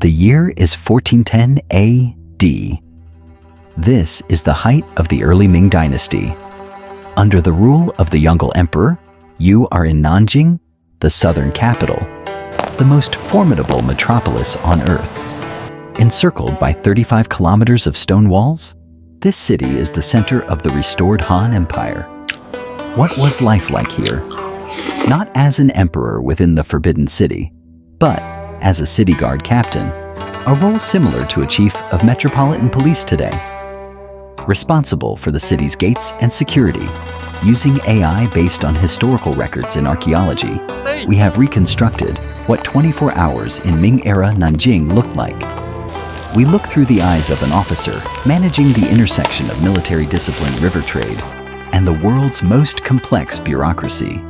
The year is 1410 AD. This is the height of the early Ming dynasty. Under the rule of the Yongle Emperor, you are in Nanjing, the southern capital, the most formidable metropolis on Earth. Encircled by 35 kilometers of stone walls, this city is the center of the restored Han Empire. What was life like here? Not as an emperor within the Forbidden City, but as a city guard captain, a role similar to a chief of metropolitan police today. Responsible for the city's gates and security, using AI based on historical records in archaeology, we have reconstructed what 24 hours in Ming-era Nanjing looked like. We look through the eyes of an officer managing the intersection of military discipline, river trade, and the world's most complex bureaucracy.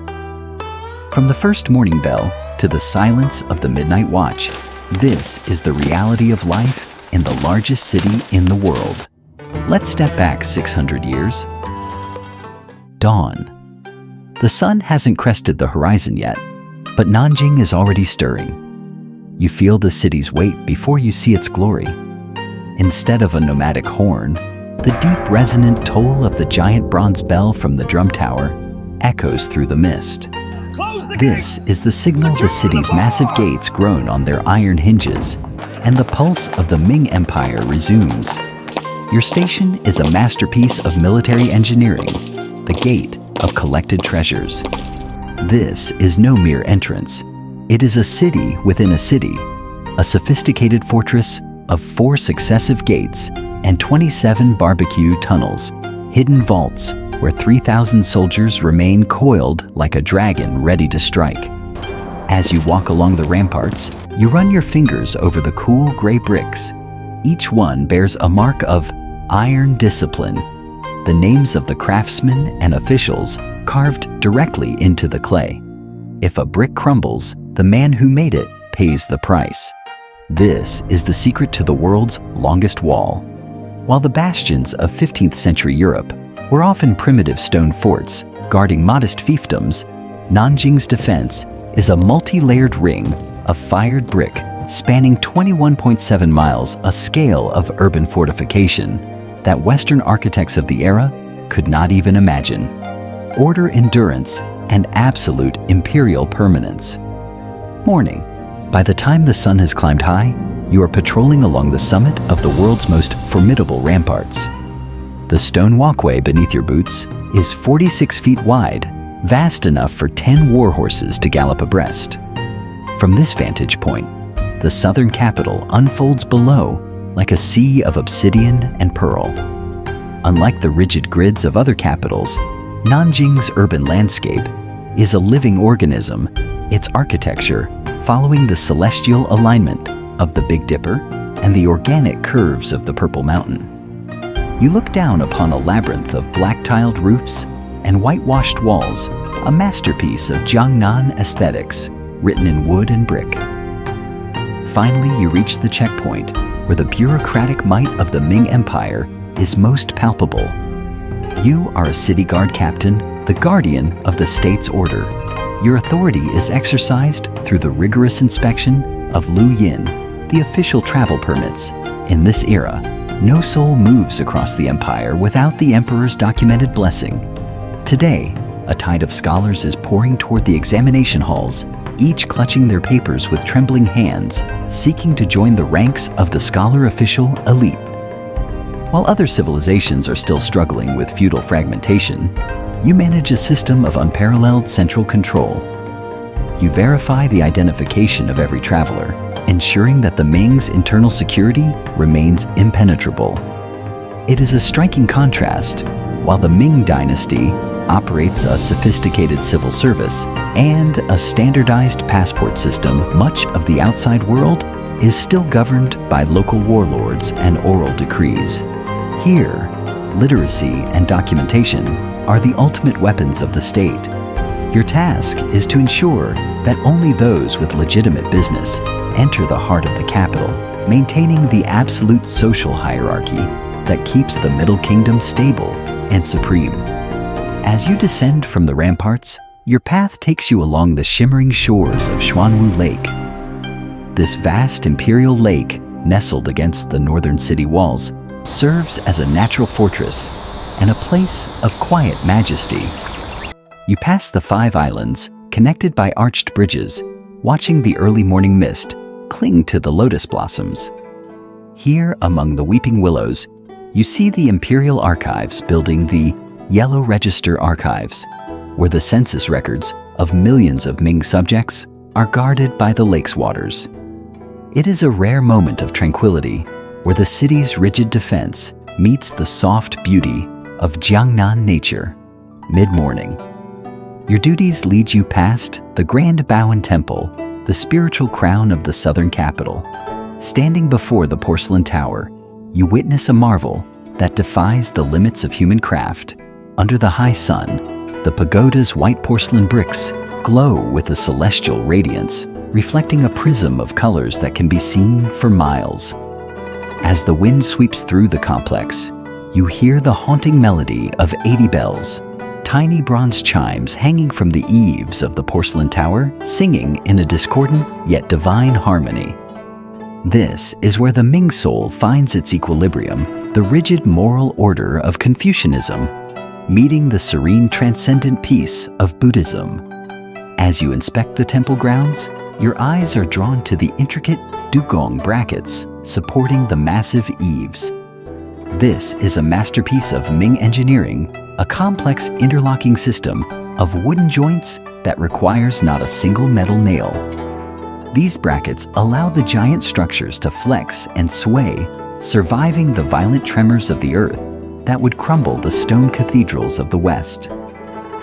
From the first morning bell to the silence of the midnight watch, this is the reality of life in the largest city in the world. Let's step back 600 years. Dawn. The sun hasn't crested the horizon yet, but Nanjing is already stirring. You feel the city's weight before you see its glory. Instead of a nomadic horn, the deep resonant toll of the giant bronze bell from the drum tower echoes through the mist. This is the signal the city's massive gates groan on their iron hinges, and the pulse of the Ming Empire resumes. Your station is a masterpiece of military engineering, the gate of collected treasures. This is no mere entrance. It is a city within a city, a sophisticated fortress of 4 successive gates and 27 barbecue tunnels, hidden vaults where 3,000 soldiers remain coiled like a dragon ready to strike. As you walk along the ramparts, you run your fingers over the cool gray bricks. Each one bears a mark of iron discipline, the names of the craftsmen and officials carved directly into the clay. If a brick crumbles, the man who made it pays the price. This is the secret to the world's longest wall. While the bastions of 15th century Europe were often primitive stone forts guarding modest fiefdoms, Nanjing's defense is a multi-layered ring of fired brick spanning 21.7 miles, a scale of urban fortification that Western architects of the era could not even imagine. Order, endurance, and absolute imperial permanence. Morning. By the time the sun has climbed high, you are patrolling along the summit of the world's most formidable ramparts. The stone walkway beneath your boots is 46 feet wide, vast enough for 10 war horses to gallop abreast. From this vantage point, the southern capital unfolds below like a sea of obsidian and pearl. Unlike the rigid grids of other capitals, Nanjing's urban landscape is a living organism, its architecture following the celestial alignment of the Big Dipper and the organic curves of the Purple Mountain. You look down upon a labyrinth of black-tiled roofs and whitewashed walls, a masterpiece of Jiangnan aesthetics written in wood and brick. Finally, you reach the checkpoint where the bureaucratic might of the Ming Empire is most palpable. You are a city guard captain, the guardian of the state's order. Your authority is exercised through the rigorous inspection of Lu Yin, the official travel permits. In this era, no soul moves across the empire without the emperor's documented blessing. Today, a tide of scholars is pouring toward the examination halls, each clutching their papers with trembling hands, seeking to join the ranks of the scholar official elite. While other civilizations are still struggling with feudal fragmentation, you manage a system of unparalleled central control. You verify the identification of every traveler, ensuring that the Ming's internal security remains impenetrable. It is a striking contrast. While the Ming dynasty operates a sophisticated civil service and a standardized passport system, much of the outside world is still governed by local warlords and oral decrees. Here, literacy and documentation are the ultimate weapons of the state. Your task is to ensure that only those with legitimate business enter the heart of the capital, maintaining the absolute social hierarchy that keeps the Middle Kingdom stable and supreme. As you descend from the ramparts, your path takes you along the shimmering shores of Xuanwu Lake. This vast imperial lake, nestled against the northern city walls, serves as a natural fortress and a place of quiet majesty. You pass the 5 islands, connected by arched bridges, watching the early morning mist cling to the lotus blossoms. Here, among the weeping willows, you see the Imperial Archives building the Yellow Register Archives, where the census records of millions of Ming subjects are guarded by the lake's waters. It is a rare moment of tranquility where the city's rigid defense meets the soft beauty of Jiangnan nature. Mid-morning, your duties lead you past the Grand Bowen Temple, the spiritual crown of the southern capital. Standing before the porcelain tower, you witness a marvel that defies the limits of human craft. Under the high sun, the pagoda's white porcelain bricks glow with a celestial radiance, reflecting a prism of colors that can be seen for miles. As the wind sweeps through the complex, you hear the haunting melody of 80 bells, tiny bronze chimes hanging from the eaves of the porcelain tower, singing in a discordant yet divine harmony. This is where the Ming soul finds its equilibrium, the rigid moral order of Confucianism, meeting the serene transcendent peace of Buddhism. As you inspect the temple grounds, your eyes are drawn to the intricate dugong brackets supporting the massive eaves. This is a masterpiece of Ming engineering, a complex interlocking system of wooden joints that requires not a single metal nail. These brackets allow the giant structures to flex and sway, surviving the violent tremors of the earth that would crumble the stone cathedrals of the West.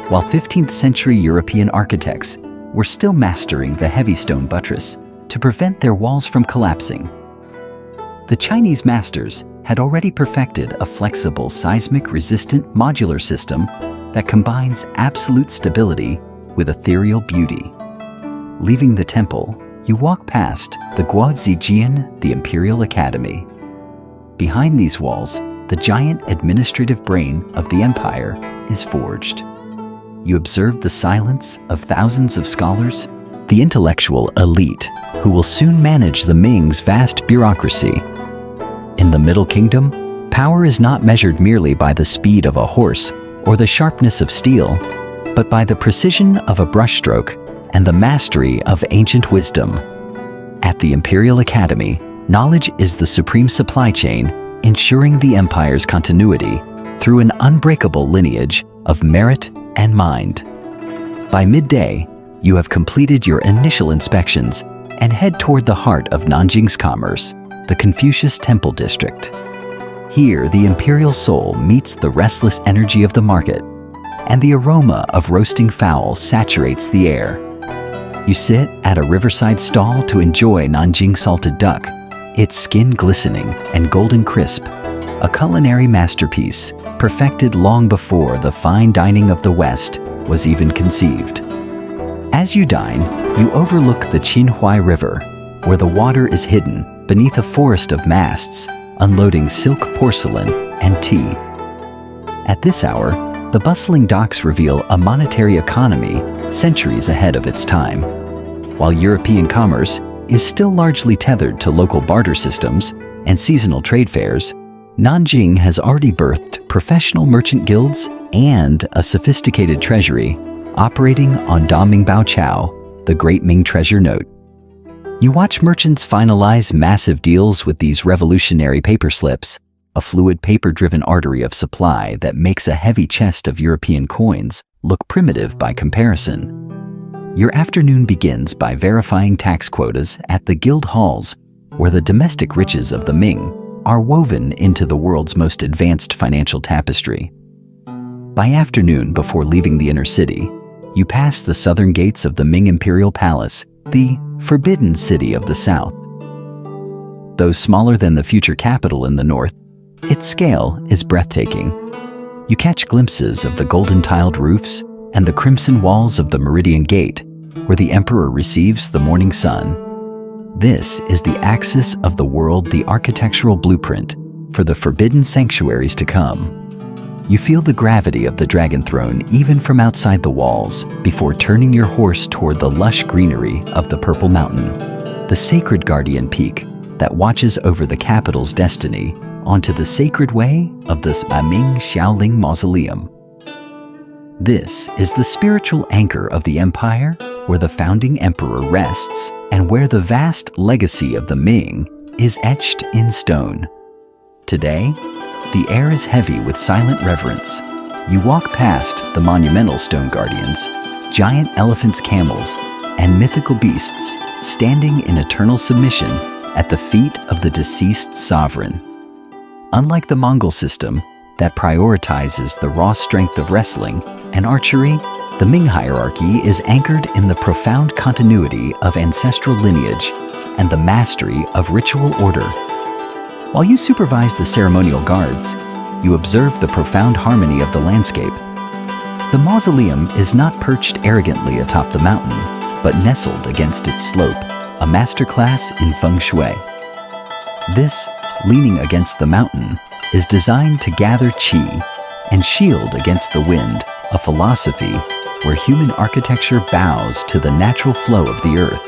While 15th century European architects were still mastering the heavy stone buttress to prevent their walls from collapsing, the Chinese masters had already perfected a flexible, seismic-resistant modular system that combines absolute stability with ethereal beauty. Leaving the temple, you walk past the Guozijian, the Imperial Academy. Behind these walls, the giant administrative brain of the empire is forged. You observe the silence of thousands of scholars, the intellectual elite who will soon manage the Ming's vast bureaucracy. In the Middle Kingdom, power is not measured merely by the speed of a horse or the sharpness of steel, but by the precision of a brushstroke and the mastery of ancient wisdom. At the Imperial Academy, knowledge is the supreme supply chain, ensuring the empire's continuity through an unbreakable lineage of merit and mind. By midday, you have completed your initial inspections and head toward the heart of Nanjing's commerce, the Confucius Temple District. Here, the imperial soul meets the restless energy of the market, and the aroma of roasting fowl saturates the air. You sit at a riverside stall to enjoy Nanjing salted duck, its skin glistening and golden crisp, a culinary masterpiece perfected long before the fine dining of the West was even conceived. As you dine, you overlook the Qinhuai River, where the water is hidden beneath a forest of masts, unloading silk porcelain and tea. At this hour, the bustling docks reveal a monetary economy centuries ahead of its time. While European commerce is still largely tethered to local barter systems and seasonal trade fairs, Nanjing has already birthed professional merchant guilds and a sophisticated treasury operating on Da Ming Bao Chao, the Great Ming Treasure Note. You watch merchants finalize massive deals with these revolutionary paper slips, a fluid paper-driven artery of supply that makes a heavy chest of European coins look primitive by comparison. Your afternoon begins by verifying tax quotas at the guild halls, where the domestic riches of the Ming are woven into the world's most advanced financial tapestry. By afternoon, before leaving the inner city, you pass the southern gates of the Ming Imperial Palace, the Forbidden City of the South. Though smaller than the future capital in the north, its scale is breathtaking. You catch glimpses of the golden-tiled roofs and the crimson walls of the Meridian Gate, where the emperor receives the morning sun. This is the axis of the world, the architectural blueprint for the forbidden sanctuaries to come. You feel the gravity of the dragon throne even from outside the walls before turning your horse toward the lush greenery of the Purple Mountain. the sacred guardian peak that watches over the capital's destiny, onto the sacred way of the Ming Xiaoling Mausoleum. This is the spiritual anchor of the empire, where the founding emperor rests and where the vast legacy of the Ming is etched in stone. Today, the air is heavy with silent reverence. You walk past the monumental stone guardians, giant elephants, camels, and mythical beasts standing in eternal submission at the feet of the deceased sovereign. Unlike the Mongol system that prioritizes the raw strength of wrestling and archery, the Ming hierarchy is anchored in the profound continuity of ancestral lineage and the mastery of ritual order. While you supervise the ceremonial guards, you observe the profound harmony of the landscape. The mausoleum is not perched arrogantly atop the mountain, but nestled against its slope, a masterclass in feng shui. This, leaning against the mountain, is designed to gather qi and shield against the wind, a philosophy where human architecture bows to the natural flow of the earth.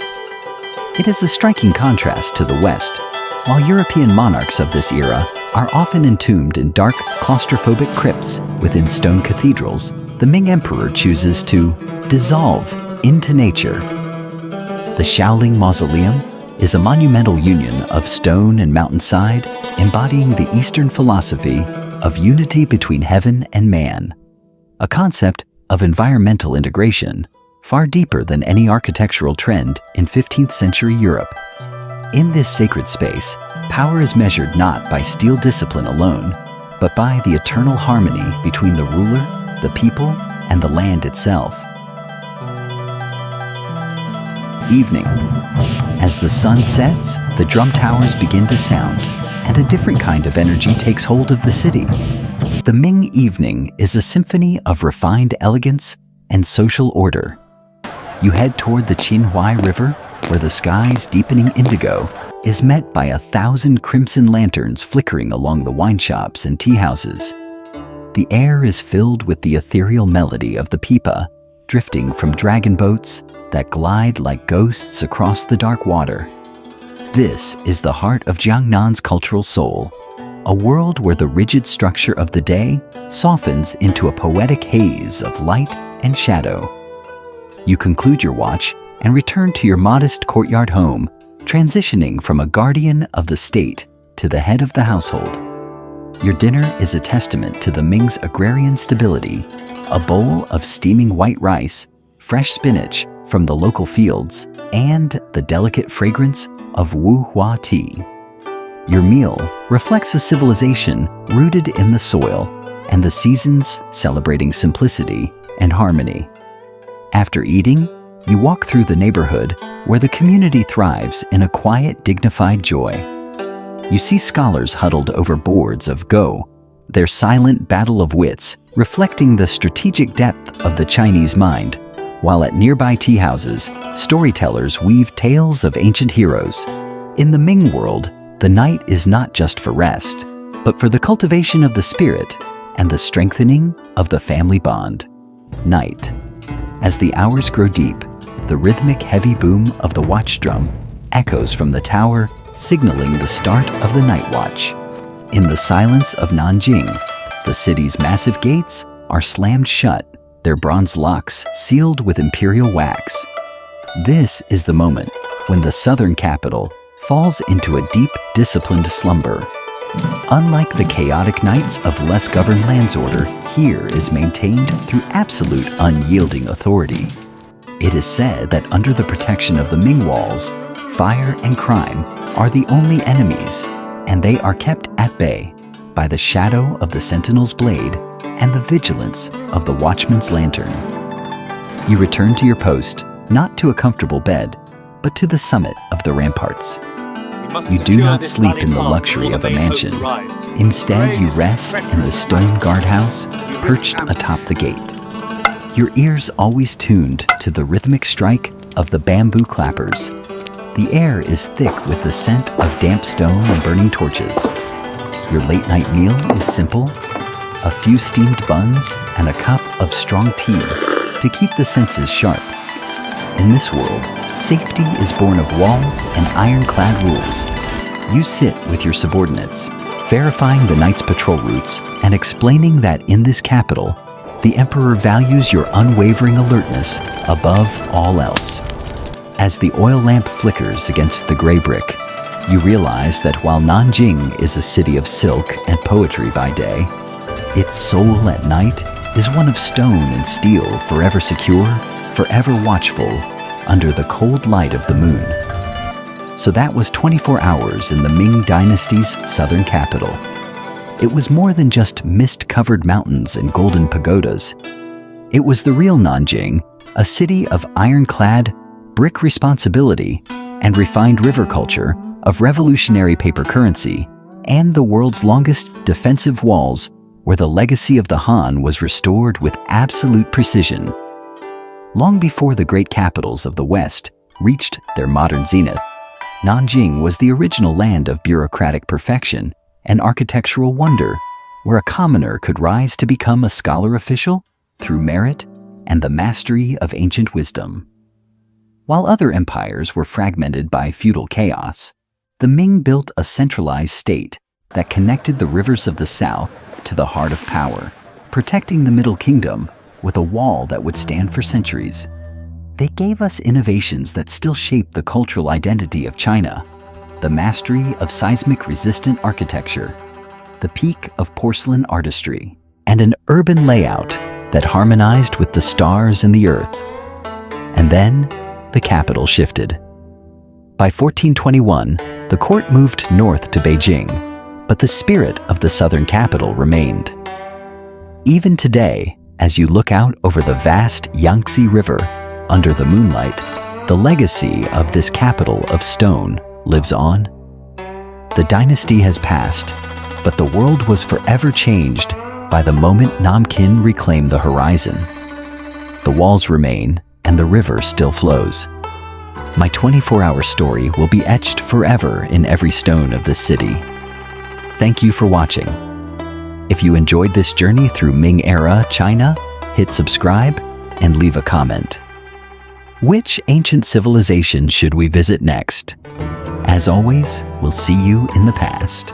It is a striking contrast to the West. While European monarchs of this era are often entombed in dark, claustrophobic crypts within stone cathedrals, the Ming emperor chooses to dissolve into nature. The Xiaoling Mausoleum is a monumental union of stone and mountainside, embodying the Eastern philosophy of unity between heaven and man, a concept of environmental integration far deeper than any architectural trend in 15th century Europe. In this sacred space, power is measured not by steel discipline alone, but by the eternal harmony between the ruler, the people, and the land itself. Evening. As the sun sets, the drum towers begin to sound, and a different kind of energy takes hold of the city. The Ming evening is a symphony of refined elegance and social order. You head toward the Qinhuai River, where the sky's deepening indigo is met by 1,000 crimson lanterns flickering along the wine shops and tea houses. The air is filled with the ethereal melody of the pipa, drifting from dragon boats that glide like ghosts across the dark water. This is the heart of Jiangnan's cultural soul, a world where the rigid structure of the day softens into a poetic haze of light and shadow. You conclude your watch and return to your modest courtyard home, transitioning from a guardian of the state to the head of the household. Your dinner is a testament to the Ming's agrarian stability, a bowl of steaming white rice, fresh spinach from the local fields, and the delicate fragrance of Wu Hua tea. Your meal reflects a civilization rooted in the soil and the seasons celebrating simplicity and harmony. After eating, you walk through the neighborhood where the community thrives in a quiet, dignified joy. You see scholars huddled over boards of Go, their silent battle of wits reflecting the strategic depth of the Chinese mind, while at nearby tea houses, storytellers weave tales of ancient heroes. In the Ming world, the night is not just for rest, but for the cultivation of the spirit and the strengthening of the family bond. Night. As the hours grow deep, the rhythmic heavy boom of the watch drum echoes from the tower, signaling the start of the night watch. In the silence of Nanjing, the city's massive gates are slammed shut, their bronze locks sealed with imperial wax. This is the moment when the southern capital falls into a deep, disciplined slumber. Unlike the chaotic nights of less governed land's order, here is maintained through absolute unyielding authority. It is said that under the protection of the Ming walls, fire and crime are the only enemies, and they are kept at bay by the shadow of the sentinel's blade and the vigilance of the watchman's lantern. You return to your post, not to a comfortable bed, but to the summit of the ramparts. You do not sleep in the luxury of a mansion. Instead, you rest in the stone guardhouse perched atop the gate. Your ears always tuned to the rhythmic strike of the bamboo clappers. The air is thick with the scent of damp stone and burning torches. Your late-night meal is simple: a few steamed buns and a cup of strong tea to keep the senses sharp. In this world, Safety is born of walls and ironclad rules. You sit with your subordinates, verifying the knight's patrol routes and explaining that in this capital, the emperor values your unwavering alertness above all else. As the oil lamp flickers against the gray brick, you realize that while Nanjing is a city of silk and poetry by day, its soul at night is one of stone and steel, forever secure, forever watchful, under the cold light of the moon. So that was 24 hours in the Ming Dynasty's southern capital. It was more than just mist-covered mountains and golden pagodas. It was the real Nanjing, a city of ironclad, brick responsibility, and refined river culture, of revolutionary paper currency, and the world's longest defensive walls, where the legacy of the Han was restored with absolute precision. Long before the great capitals of the West reached their modern zenith, Nanjing was the original land of bureaucratic perfection and architectural wonder, where a commoner could rise to become a scholar official through merit and the mastery of ancient wisdom. While other empires were fragmented by feudal chaos, the Ming built a centralized state that connected the rivers of the south to the heart of power, protecting the Middle Kingdom with a wall that would stand for centuries. They gave us innovations that still shape the cultural identity of China, the mastery of seismic-resistant architecture, the peak of porcelain artistry, and an urban layout that harmonized with the stars and the earth. And then, the capital shifted. By 1421, the court moved north to Beijing, but the spirit of the southern capital remained. Even today, as you look out over the vast Yangtze River under the moonlight, the legacy of this capital of stone lives on. The dynasty has passed, but the world was forever changed by the moment Nanjing reclaimed the horizon. The walls remain, and the river still flows. My 24-hour story will be etched forever in every stone of this city. Thank you for watching. If you enjoyed this journey through Ming-era China, hit subscribe and leave a comment. Which ancient civilization should we visit next? As always, we'll see you in the past.